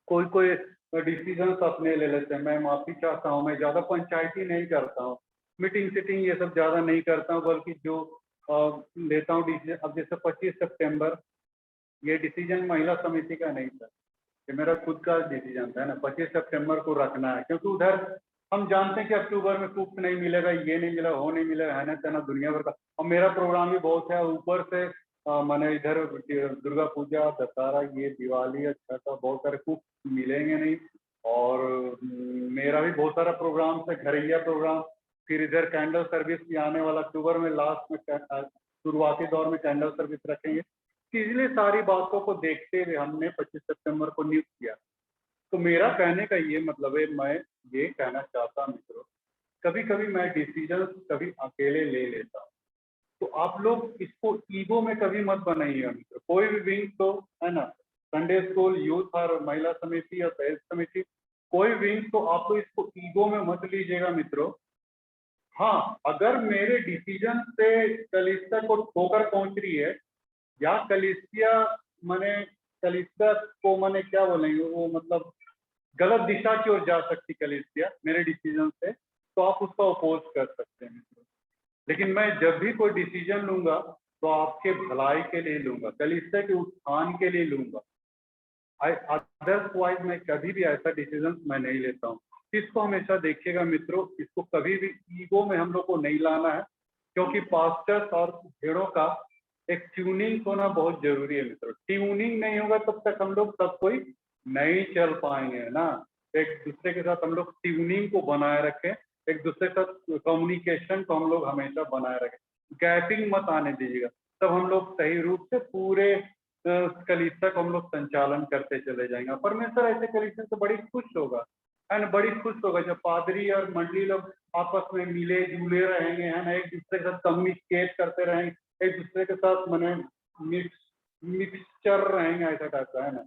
कोई डिसीजन अपने ले लेते हैं। मैं माफी चाहता हूँ, मैं ज्यादा पंचायती नहीं करता हूँ, मीटिंग सीटिंग ये सब ज्यादा नहीं करता हूँ, बल्कि जो लेता हूँ डिसीजन, अब जैसे 25 सितंबर ये डिसीजन महिला समिति का नहीं था, ये मेरा खुद का डिसीजन था ना, 25 सितंबर को रखना है, क्योंकि उधर हम जानते हैं कि अक्टूबर में कुछ नहीं मिलेगा, ये नहीं मिला, वो नहीं मिलेगा, है ना तेना दुनिया भर का। और मेरा प्रोग्राम भी बहुत है, ऊपर से मैंने इधर दुर्गा पूजा, दशहरा, ये दिवाली, अच्छा सा बहुत सारे कुछ मिलेंगे नहीं। और मेरा भी बहुत सारा प्रोग्राम है, घरैया प्रोग्राम, फिर इधर कैंडल सर्विस भी आने वाला, अक्टूबर में लास्ट में शुरुआती दौर में कैंडल सर्विस रखेंगे। इसलिए सारी बातों को देखते हुए हमने 25 सितंबर को नियुक्त किया। तो मेरा कहने का ये मतलब है, मैं ये कहना चाहता हूँ मित्रों, कभी कभी मैं डिसीजन कभी अकेले ले लेता हूँ, तो आप लोग इसको ईगो में कभी मत बनाइएगा मित्रों। कोई भी विंग तो है ना, संडे स्कूल, यूथ और महिला समिति या सहज समिति, कोई विंग, तो आप लोग इसको ईगो में मत लीजिएगा मित्रों। हाँ, अगर मेरे डिसीजन से कलीसिया को ठोकर पहुंच रही है, या कलीसिया मैंने कलीसिया को मैंने क्या बोलेंगे, वो मतलब गलत दिशा की ओर जा सकती कलीसिया मेरे डिसीजन से, तो आप उसका अपोज कर सकते हैं मित्रों। लेकिन मैं जब भी कोई डिसीजन लूंगा तो आपके भलाई के लिए लूंगा, कलीसिया के उत्थान के लिए लूंगा। अदरवाइज मैं कभी भी ऐसा डिसीजन मैं नहीं लेता हूँ। इसको हमेशा देखिएगा मित्रों, इसको कभी भी ईगो में हम लोग को नहीं लाना है, क्योंकि पास्टर्स और भेड़ों का एक ट्यूनिंग होना बहुत जरूरी है मित्रों। ट्यूनिंग नहीं होगा तब तक हम लोग सब कोई नहीं चल पाएंगे ना। एक दूसरे के साथ हम लोग ट्यूनिंग को बनाए रखें, एक दूसरे के साथ कम्युनिकेशन को हम लोग हमेशा बनाए रखें, गैपिंग मत आने दीजिएगा, तब हम लोग सही रूप से पूरे कलीसिया को हम लोग संचालन करते चले जाएंगे। परमेश्वर ऐसे कलीसिया से बड़ी खुश होगा, है ना, बड़ी खुश होगा जब पादरी और मंडली लोग आपस में मिले जुले रहेंगे, है ना, एक दूसरे के साथ कम्युनिकेट करते रहेंगे, एक दूसरे के साथ मैंने मिक्सचर रहेंगे, ऐसा कहता है ना।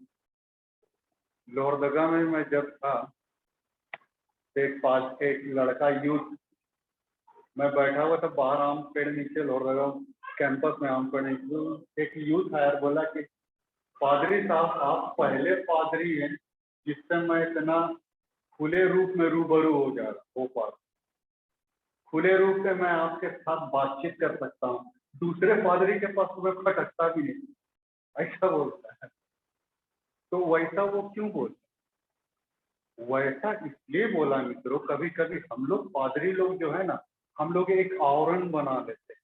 लोहरदगा में मैं जब था, एक लड़का यूथ, मैं बैठा हुआ था बाहर आम पेड़ नीचे लोहरदगा कैंपस में आम पेड़ नीचे, एक यूथ आया, बोला कि पादरी साहब आप पहले पादरी हैं जिससे मैं इतना खुले रूप में रूबरू हो जा रहा हो पा, खुले रूप से मैं आपके साथ बातचीत कर सकता हूँ, दूसरे पादरी के पास तुम्हें खटकता भी नहीं, ऐसा बोलता है। तो वैसा वो क्यों बोलता, वैसा इसलिए बोला मित्रों, कभी कभी हम लोग पादरी लोग जो है ना, हम लोग एक आवरण बना लेते,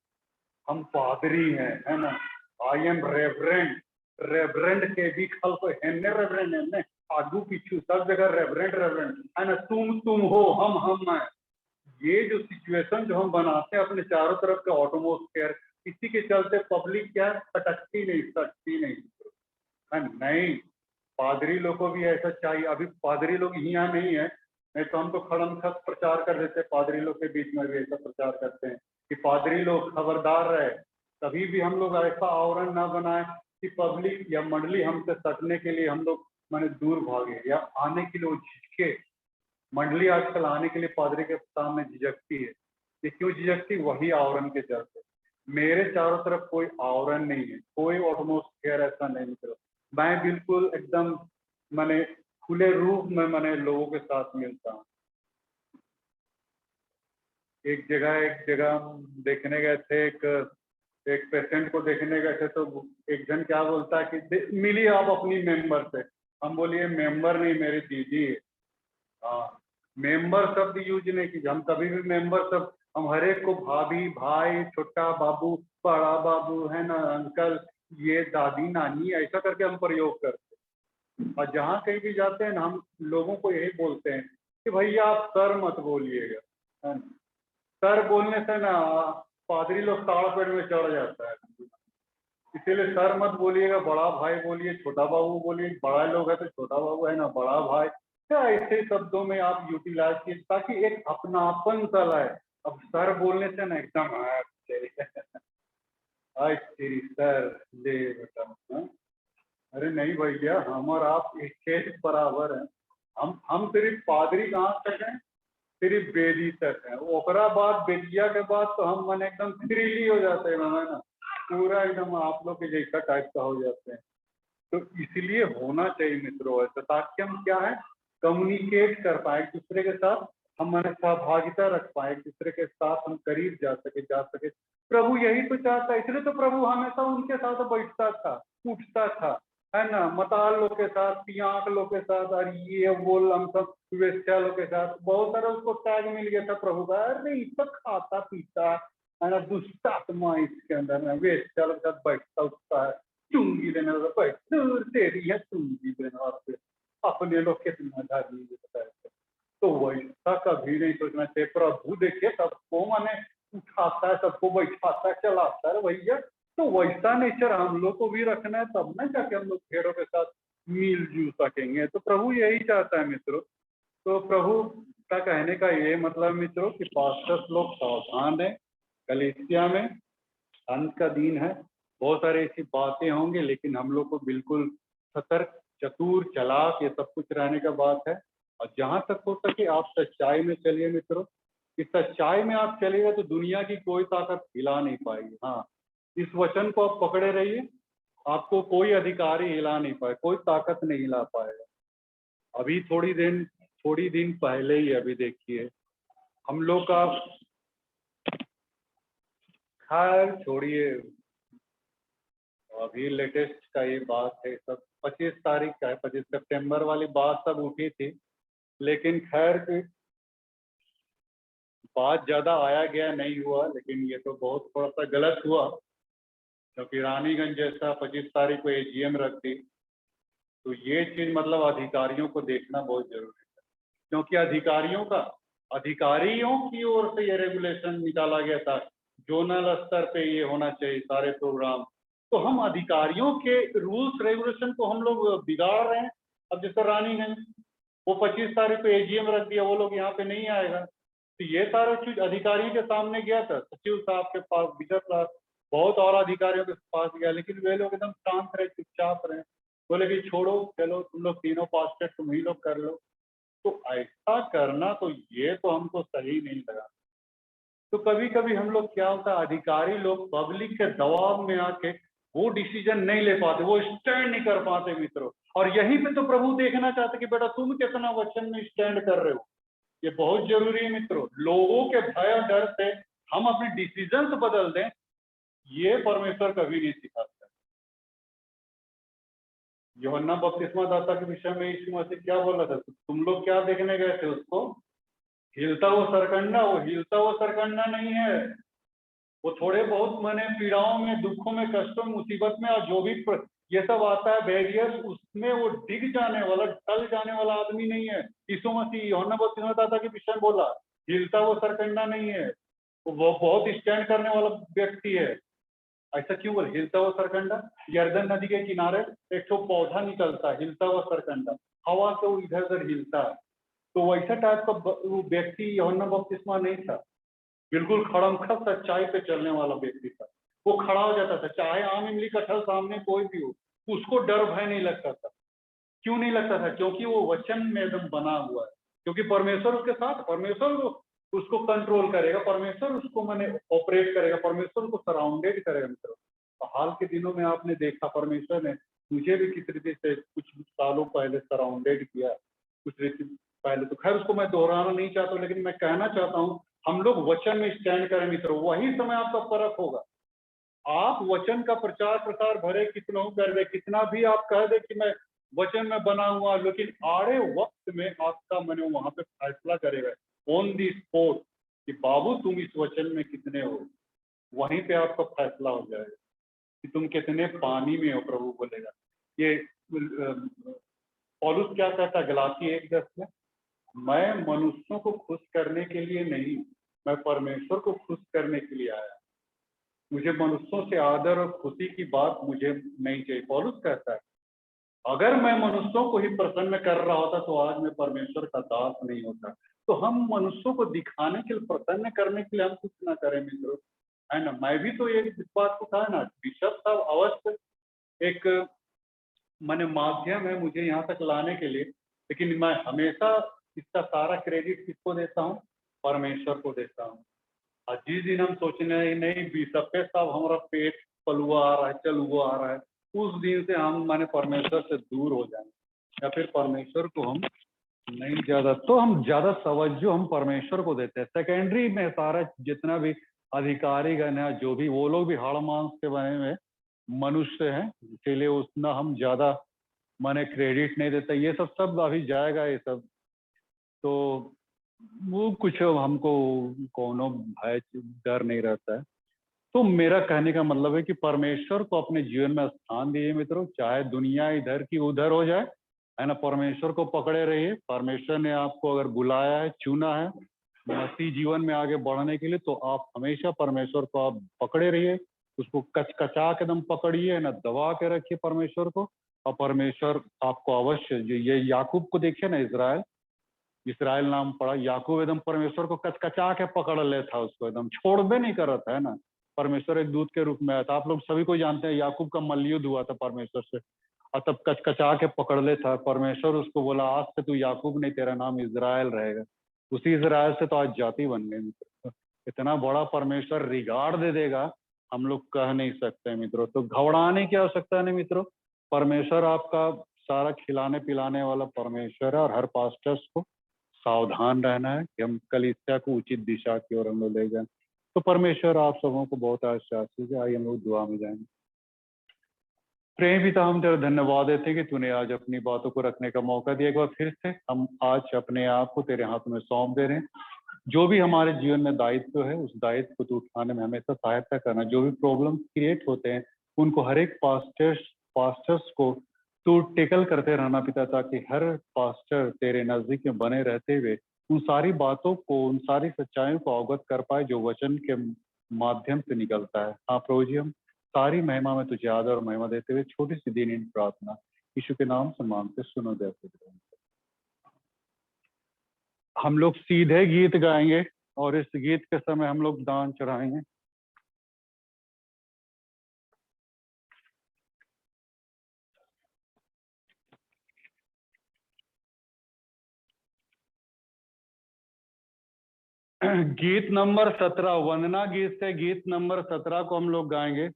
हम पादरी हैं, है ना, आई एम रेवरेंड, रेवरेंड के भी खल्प हेन्ने रेवरेंड है, आगू पीछू सब जगह रेवरेंड रेवरेंड, है ना, तुम हो, हम हैं, ये जो सिचुएशन जो हम बनाते हैं अपने चारों तरफ के एटमॉस्फेयर, इसी के चलते पब्लिक क्या है, सटकती नहीं है। नहीं, पादरी लोग को भी ऐसा चाहिए। अभी पादरी लोग यहाँ नहीं है, नहीं तो हम तो खड़म-खस प्रचार कर देते। पादरी लोग के बीच में भी ऐसा प्रचार करते हैं कि पादरी लोग खबरदार रहे, कभी भी हम लोग ऐसा आवरण ना बनाए कि पब्लिक या मंडली हमसे सटने के लिए हम लोग माने दूर भागे या आने के लिए वो झिझके। मंडली आजकल आने के लिए पादरी के सामने झिझकती है। ये क्यों झिझकती? वही आवरण के चलते। मेरे चारों तरफ कोई आवरण नहीं है, कोई एटमॉस्फेयर ऐसा नहीं निकला। मैं बिल्कुल एकदम माने खुले रूप में माने लोगों के साथ मिलता हूँ। एक जगह हम देखने गए थे, एक पेशेंट को देखने गए थे, तो एक जन क्या बोलता है कि मिलिए आप अपनी मेंबर से। हम बोलिए मेंबर नहीं, मेरी दीदी है। हाँ, मेंबर शब्द यूज नहीं कीजिए। हम कभी भी मेंबर शब्द, हम हर एक को भाभी, भाई, छोटा बाबू, बड़ा बाबू, है ना, अंकल, ये दादी, नानी, ऐसा करके हम प्रयोग करते हैं। और जहाँ कहीं भी जाते हैं ना, हम लोगों को यही बोलते हैं कि भैया आप सर मत बोलिएगा, है ना। सर बोलने से ना पादरी लोग ताड़ पेड़ में चढ़ जाता है। इसीलिए सर मत बोलिएगा, बड़ा भाई बोलिए, छोटा बाबू बोलिए। बड़ा लोग है तो छोटा बाबू, है ना, बड़ा भाई, क्या ऐसे शब्दों में आप यूटिलाइज कीजिए ताकि एक अपनापन सा लाए। अब सर बोलने से ना एकदम तेरी सर ले बेटा, हाँ? अरे नहीं भैया, हम और आप एक के बराबर हैं। हम सिर्फ पादरी कहाँ तक हैं, सिर्फ बेदी तक है। ओकरा बाद बेदिया के बाद तो हम मन एकदम फ्रीली हो जाते हैं, है ना, पूरा एकदम आप लोग के जैसा टाइप का हो जाते हैं। तो इसलिए होना चाहिए मित्रों ऐसा, ताकि हम क्या है, कम्युनिकेट कर पाए एक दूसरे के साथ, हम मन सहभागिता रख पाए एक दूसरे के साथ, हम करीब जा सके। प्रभु यही तो चाहता है, इसलिए तो प्रभु हमेशा उनके साथ बैठता था, उठता था, है ना, मताल लोग के साथ, पियांक लोग के साथ, और ये वो लमसम वेश्या लोग के साथ। बहुत सारा उसको टैग मिल गया था प्रभु का, अरे ये तो खाता पीता है ना, दुष्ट आत्मा इसके अंदर में, वेश्या लोग के साथ बैठता उठता है, चुंगी देने वाला, भाई दूर तेरी है चुंगी देने वाले, अपने लोग कितना धार्मिक बताए। तो वैसा कभी नहीं सोचना चाहिए। प्रभु देखिए सबको माने उठाता है, सबको बैठाता है, चलाता है भैया। तो वैसा नेचर हम लोग को भी रखना है, तब ना जाके हम लोग भेड़ों के साथ मिलजुल सकेंगे। तो प्रभु यही चाहता है मित्रों। तो प्रभु का कहने का ये मतलब मित्रों कि पास्टर्स लोग सावधान है, कलीसिया में अंत का दिन है, बहुत सारी ऐसी बातें होंगी, लेकिन हम लोग को बिल्कुल सतर्क, चतुर, चालाक, ये सब कुछ रहने का बात है। और जहां तक हो सके आप सच्चाई में चलिए मित्रों। इस सच्चाई में आप चलिएगा तो दुनिया की कोई ताकत हिला नहीं पाएगी। हाँ, इस वचन को आप पकड़े रहिए, आपको कोई अधिकारी हिला नहीं पाए, कोई ताकत नहीं हिला पाएगा। अभी थोड़ी दिन पहले ही अभी देखिए हम लोग का, खैर छोड़िए, अभी लेटेस्ट का ये बात है सब, 25 तारीख का है, 25 सितंबर वाली बात सब उठी थी। लेकिन खैर बात ज्यादा आया गया नहीं हुआ, लेकिन ये तो बहुत थोड़ा सा गलत हुआ, क्योंकि रानीगंज जैसा 25 तारीख को एजीएम रख दी। तो ये चीज मतलब अधिकारियों को देखना बहुत जरूरी है, क्योंकि अधिकारियों की ओर से ये रेगुलेशन निकाला गया था, जोनल स्तर पे ये होना चाहिए सारे प्रोग्राम। तो हम अधिकारियों के रूल्स रेगुलेशन को हम लोग बिगाड़ रहे हैं। अब जैसे रानीगंज, वो 25 तारीख को एजीएम रख दिया, वो लोग यहाँ पे नहीं आएगा। तो ये सारा चीज अधिकारियों के सामने गया था, सचिव साहब के पास, विजय साहब, बहुत और अधिकारियों के पास गया, लेकिन वे लोग एकदम शांत रहे, चुपचाप रहे, बोले कि छोड़ो, चलो तुम लोग तीनों पास्टर तुम ही लोग कर लो। तो ऐसा करना तो ये तो हमको सही नहीं लगा। तो कभी कभी हम लोग क्या होता है, अधिकारी लोग पब्लिक के दबाव में आके वो डिसीजन नहीं ले पाते, वो स्टैंड नहीं कर पाते मित्रों। और यहीं पे तो प्रभु देखना चाहते कि बेटा तुम कितना वचन में स्टैंड कर रहे हो। ये बहुत जरूरी है मित्रों। लोगों के भय और डर से हम अपने डिसीजन बदल दें, ये परमेश्वर कभी नहीं सिखाता। यूहन्ना बपतिस्मा दाता के विषय में यीशु मसीह क्या बोला था? तुम लोग क्या देखने गए थे उसको? हिलता हुआ सरकंडा? वो हिलता हुआ सरकंडा नहीं है। वो थोड़े बहुत मने पीड़ाओं में, दुखों में, कष्टों में, मुसीबत में, और जो भी ये सब आता है बैरियर्स, उसमें वो डिग जाने वाला, टल जाने वाला आदमी नहीं है। यीशु मसीह यूहन्ना बपतिस्मा दाता के विषय में बोला हिलता वो सरकंडा नहीं है, वो बहुत स्टैंड करने वाला व्यक्ति है। ऐसा क्यों बोल हिलता हुआ सरकंडा? यर्दन नदी के किनारे एक तो पौधा निकलता है, हिलता हुआ सरकंडा, हवा से वो इधर उधर हिलता है। तो वैसा टाइप का वो व्यक्ति यूहन्ना बपतिस्मा नहीं था, बिल्कुल खड़मखस सच्चाई पे चलने वाला व्यक्ति था। वो खड़ा हो जाता था, चाहे आम इमली कटहल सामने कोई भी हो, उसको डर भय नहीं लगता था। क्यों नहीं लगता था? क्योंकि वो वचन में एकदम बना हुआ है, क्योंकि परमेश्वर उसके साथ, परमेश्वर उसको कंट्रोल करेगा, परमेश्वर उसको मैंने ऑपरेट करेगा, परमेश्वर उसको सराउंडेड करेगा। मित्रों, तो हाल के दिनों में आपने देखा परमेश्वर ने मुझे भी किस रीति से कुछ सालों पहले सराउंडेड किया, कुछ रीति पहले। तो खैर उसको मैं दोहराना नहीं चाहता हूँ, लेकिन मैं कहना चाहता हूँ हम लोग वचन में स्टैंड करें मित्रों, वही समय आपका फर्क होगा। आप वचन का प्रचार प्रसार भरे कितना कर दे, कितना भी आप कह दे कि मैं वचन में बना हुआ, लेकिन आड़े वक्त में आपका मैंने वहां पे फैसला करेगा ऑन दी स्पॉट कि बाबू तुम इस वचन में कितने हो। वहीं पे आपका फैसला हो जाएगा कि तुम कितने पानी में हो। प्रभु बोलेगा। ये पौलुस क्या कहता है गलाती 1:10 में? मैं मनुष्यों को खुश करने के लिए नहीं, मैं परमेश्वर को खुश करने के लिए आया। मुझे मनुष्यों से आदर और खुशी की बात मुझे नहीं चाहिए। पौलुस कहता है अगर मैं मनुष्यों को ही प्रसन्न कर रहा होता तो आज मैं परमेश्वर का दास नहीं होता। तो हम मनुष्यों को दिखाने के लिए, प्रसन्न करने के लिए हम कुछ ना करें मित्रों, है ना। मैं भी तो ये इस बात को कहा ना, बिशप साहब अवश्य एक मैंने माध्यम है मुझे यहाँ तक लाने के लिए, लेकिन मैं हमेशा इसका सारा क्रेडिट किसको देता हूँ? परमेश्वर को देता हूँ। और जिस दिन हम सोचने नहीं बिशपे साहब हमारा पेट पलुआ आ रहा है, चलुआ आ रहा है, उस दिन से हम माने परमेश्वर से दूर हो जाएंगे, या फिर परमेश्वर को हम नहीं ज्यादा, तो हम ज्यादा तवज्जो हम परमेश्वर को देते हैं। सेकेंडरी में सारा जितना भी अधिकारी गण है, जो भी, वो लोग भी हाड़ मांस के बने हुए मनुष्य हैं, इसीलिए उतना हम ज्यादा माने क्रेडिट नहीं देते। ये सब अभी जाएगा ये सब, तो वो कुछ हमको कोनो भय डर नहीं रहता है। तो मेरा कहने का मतलब है कि परमेश्वर को अपने जीवन में स्थान दिए मित्रों, चाहे दुनिया इधर की उधर हो जाए, है ना। परमेश्वर को पकड़े रहिए। परमेश्वर ने आपको अगर बुलाया है, चुना है मसीह जीवन में आगे बढ़ने के लिए, तो आप हमेशा परमेश्वर को आप पकड़े रहिए, उसको कचकचा के दम पकड़िए ना, दबा के रखिए परमेश्वर को। और परमेश्वर आपको अवश्य, ये याकूब को देखिए ना, इसराइल नाम पड़ा, याकूब एकदम परमेश्वर को कचकचा के पकड़ ले था, उसको एकदम छोड़बे नहीं कर रहा था, है ना। परमेश्वर एक दूत के रूप में आया था। आप लोग सभी को जानते हैं याकूब का मल्लयुद्ध हुआ था परमेश्वर से, और तब कचकचा के पकड़ ले था। परमेश्वर उसको बोला आज से तू याकूब नहीं, तेरा नाम इजराइल रहेगा। उसी इजराइल से तो आज जाति बन गई मित्रों। इतना बड़ा परमेश्वर रिगार्ड दे देगा, हम लोग कह नहीं सकते मित्रों। तो घबराने की आवश्यकता नहीं मित्रों, परमेश्वर आपका सारा खिलाने पिलाने वाला परमेश्वर है। और हर पास्टर्स को सावधान रहना है कि हम कलीसिया को उचित दिशा की ओर हम लोग ले जाएं। तो परमेश्वर आप सबों को बहुत आशीष दे। आइए हम लोग दुआ में जाएंगे। प्रेम पिता, हम तेरा धन्यवाद देते कि तूने आज अपनी बातों को रखने का मौका दिया। एक बार फिर से हम आज अपने आप को तेरे हाथ में सौंप दे रहे हैं। जो भी हमारे जीवन में दायित्व है, उस दायित्व को तू उठाने में हमेशा सहायता करना। जो भी प्रॉब्लम क्रिएट होते हैं, उनको हर एक पास्टर्स को तू टेकल करते रहना पिता, ताकि हर पास्टर तेरे नजदीक में बने रहते हुए उन सारी बातों को, उन सारी सच्चाइयों को अवगत कर पाए जो वचन के माध्यम से निकलता है। हाँ प्रभु जी, हम सारी महिमा में तुझे आदर और महिमा देते हुए छोटी सी दीन प्रार्थना यीशु के नाम से मांगते, सुनो जैसे। हम लोग सीधे गीत गाएंगे और इस गीत के समय हम लोग दान चढ़ाएंगे। गीत नंबर 17, वंदना गीत से गीत नंबर 17 को हम लोग गाएंगे।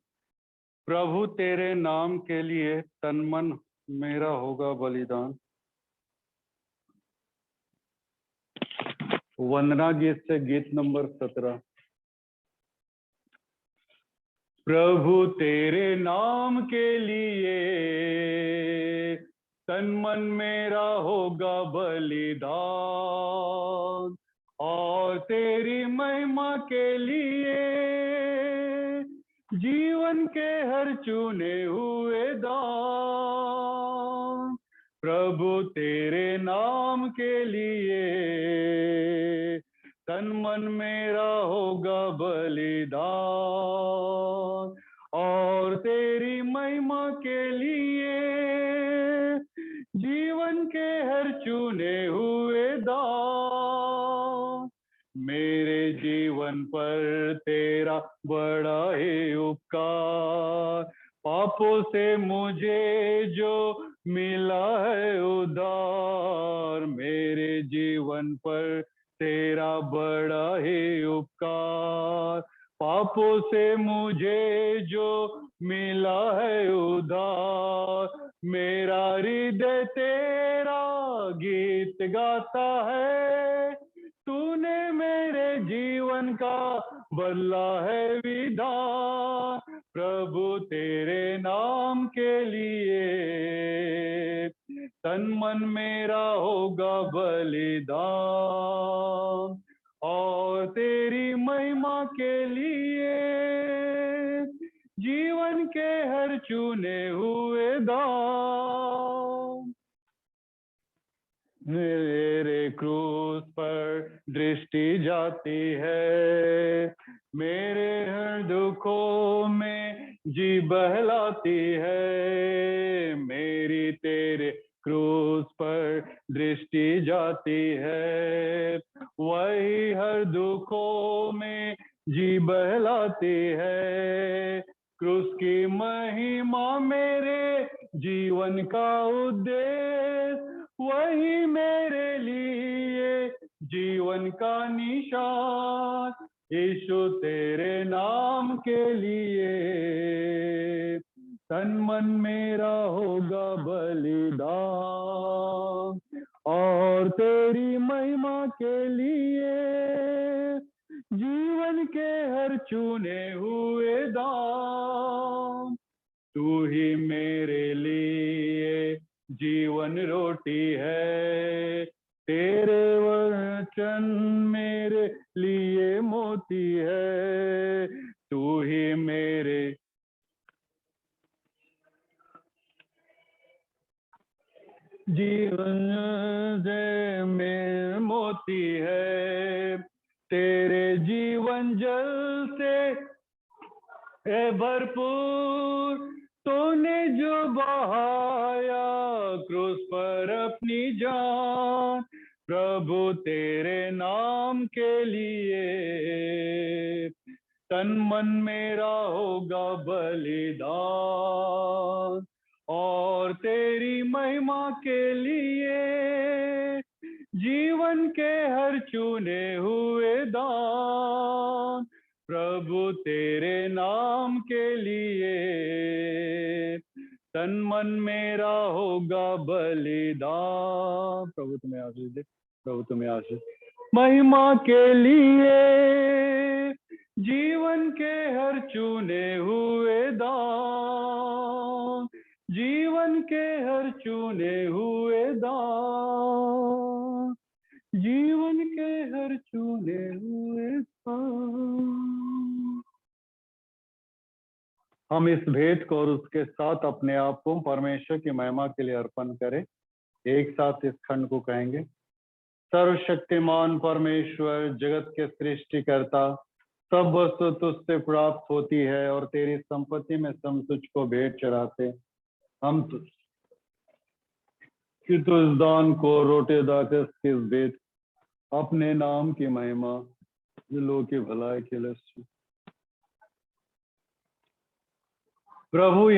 प्रभु तेरे नाम के लिए तन मन मेरा होगा बलिदान। वंदना गीत से गीत नंबर 17। प्रभु तेरे नाम के लिए तन मन मेरा होगा बलिदान, और तेरी महिमा के लिए जीवन के हर चुने हुए दान। प्रभु तेरे नाम के लिए तन तन मन मेरा होगा बलिदान, और तेरी महिमा के लिए जीवन के हर चुने हुए दान। मेरे जीवन पर तेरा बड़ा ही उपकार, पापों से मुझे जो मिला है उद्धार। मेरे जीवन पर तेरा बड़ा ही उपकार, पापों से मुझे जो मिला है उद्धार। मेरा हृदय तेरा गीत गाता है, तूने मेरे जीवन का बदला है विधान। प्रभु तेरे नाम के लिए तन मन मेरा होगा बलिदान, और तेरी महिमा के लिए जीवन के हर चुने हुए दान। मेरे क्रूस पर दृष्टि जाती है, मेरे हर दुखों में जी बहलाती है। मेरी तेरे क्रूस पर दृष्टि जाती है, वही हर दुखों में जी बहलाती है। क्रूस की महिमा मेरे जीवन का उद्देश्य, वही मेरे लिए जीवन का निशान। यीशु तेरे नाम के लिए तन मन मेरा होगा बलिदान, और तेरी महिमा के लिए जीवन के हर चुने हुए दान। तू ही मेरे लिए जीवन रोटी है, तेरे वचन मेरे लिए मोती है। तू ही मेरे जीवन में मोती है, तेरे जीवन जल से है भरपूर। तूने जो बहाया क्रूस पर अपनी जान, प्रभु तेरे नाम के लिए तन मन मेरा होगा बलिदान, और तेरी महिमा के लिए जीवन के हर चुने हुए दान। प्रभु तेरे नाम के लिए तन मन मेरा होगा बलिदान। प्रभु तुम्हें आशीष दे, प्रभु तुम्हें आशीष। महिमा के लिए जीवन के हर चुने हुए दान, जीवन के हर चुने हुए दान, जीवन के हर चुने हुए दान। हम इस भेंट को और उसके साथ अपने आप को परमेश्वर की महिमा के लिए अर्पण करें। एक साथ इस खंड को कहेंगे। सर्वशक्तिमान परमेश्वर, जगत के सृष्टिकर्ता, सब वस्तु तुझसे प्राप्त होती है और तेरी संपत्ति में हम तुझको भेंट चढ़ाते। हम तुझ दान को रोटे दाकस किस भेंट अपने नाम की महिमा लोगों की भलाई के लिए प्रभु